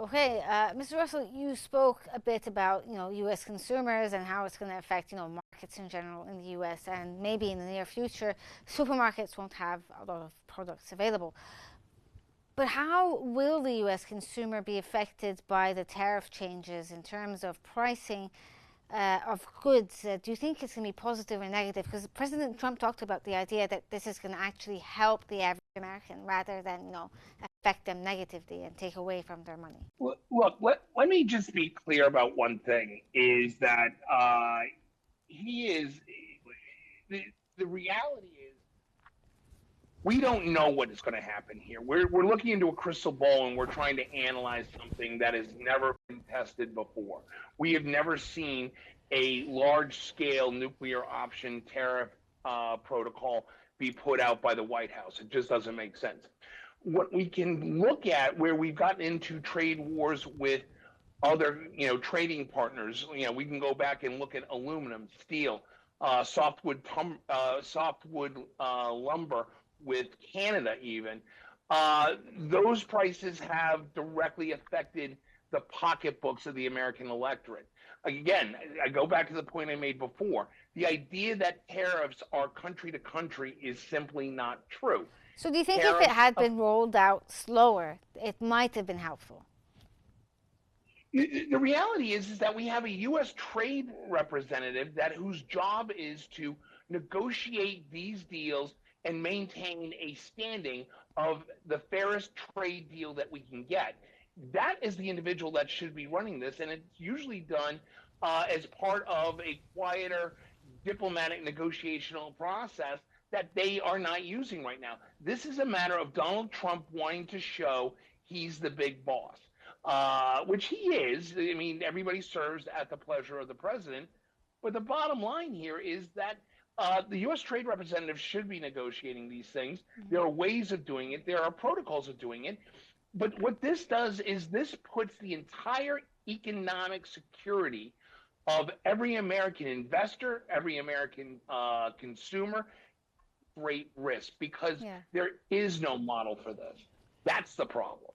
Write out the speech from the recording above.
Okay, Mr. Russell, you spoke a bit about U.S. consumers and how it's going to affect markets in general in the U.S. and maybe in the near future, supermarkets won't have a lot of products available. But how will the U.S. consumer be affected by the tariff changes in terms of pricing of goods? Do you think it's going to be positive or negative? Because President Trump talked about the idea that this is going to actually help the average American rather than, affect them negatively and take away from their money. Look, let me just be clear about one thing: is that he is the the reality is we don't know what is going to happen here. We're looking into a crystal ball and we're trying to analyze something that has never been tested before. We have never seen a large scale nuclear option tariff protocol be put out by the White House. It just doesn't make sense. What we can look at where we've gotten into trade wars with other trading partners, we can go back and look at aluminum, steel, softwood lumber with Canada even. Those prices have directly affected the pocketbooks of the American electorate. Again, I go back to the point I made before. The idea that tariffs are country to country is simply not true. So do you think if it Tariffs had been rolled out slower, it might have been helpful? The reality is that we have a U.S. trade representative whose job is to negotiate these deals and maintain a standing of the fairest trade deal that we can get. That is the individual that should be running this, and it's usually done as part of a quieter diplomatic negotiational process that they are not using right now. This is a matter of Donald Trump wanting to show he's the big boss, which he is. I mean, everybody serves at the pleasure of the president. But the bottom line here is that the U.S. Trade Representative should be negotiating these things. There are ways of doing it. There are protocols of doing it. But what this does is this puts the entire economic security of every American investor, every American consumer, great risk because Yeah. there is no model for this. That's the problem.